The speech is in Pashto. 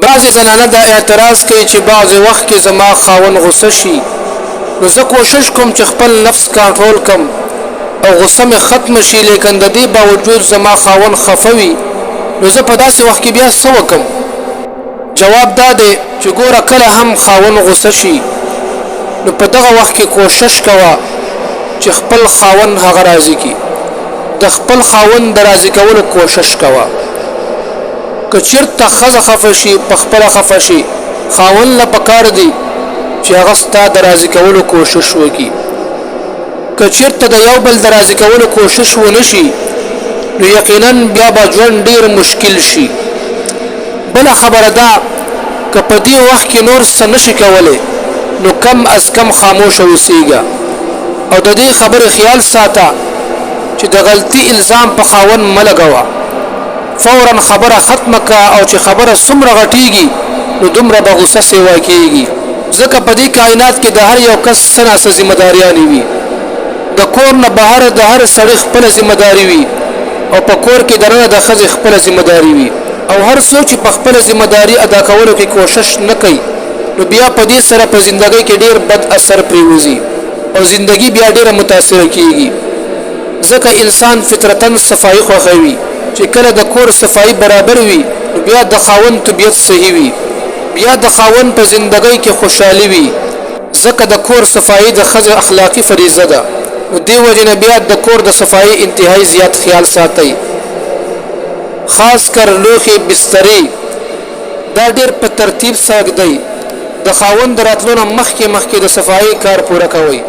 بعضی زنانه دا اعتراض کوي چې بعضی وخت کې زما خاوند غصه شي، نو زه کوشش کوم چې خپل نفس کنټرول کم او غصه مې ختم شي، لیکن د دې باوجود زما خاوند خفه وي، نو زه په داسې وخت کې بیا څه وکم؟ جواب دا دی چې ګوره کله هم خاوند غصه شي نو په دغه وخت کې کوشش کوه چې خپل خاوند هغه راضي کړي، د خپل خاوند د راضي کولو کوشش کوه. که چېرته ښځه خفه شي په خپله خفه شي، خاوند له پکار دی چې هغه ستا د راضي کولو کوشش وکړي. که چېرته د یو بل د راضي کولو کوشش ونه شي نو یقینا بیا به ژوند ډېر مشکل شي. بله خبره ده که په دې وخت کې نور څه نشي کولی نو کم از کم خاموشه اوسېږه او د دې خبرې خیال ساته چې د غلطي الزام په خاوند مه لګوه. فورا خبره ختمه که او چې خبره څومره غټیږي نو دومره به غصه سیوا کېږي، ځکه په دې کائنات کې د هر یو کس څه ناڅه ذمهداریانې وي. د کور نه بهر د هر سړي خپله ذمهداري وي او په کور کې دننه د ښځې خپله ذمهداري وي، او هر څوک چې په خپله ذمهداري ادا کولو کې کوشش نه کوي نو بیا په دې سره په زندګۍ کې ډېر بد اثر پرېوځي او زندګي بیا ډېره متاثره کېږي. ځکه انسان فطرتاً صفایي خوښوي، چې کله د کور صفایي برابر وي نو بیا د خاوند طبیعت صحیح وي، بیا د خاوند په زندګۍ کې خوشحالي وي، ځکه د کور صفایي د ښځې اخلاقي فریضه ده. نو دې وجې نه بیا د کور د صفایي انتهایی زیات خیال ساتئ. خاص کر لوښي بسترې دا ډېر په ترتیب سره ږدئ. د خاوند د راتلو نه مخکې د صفایي کار پوره کوئ.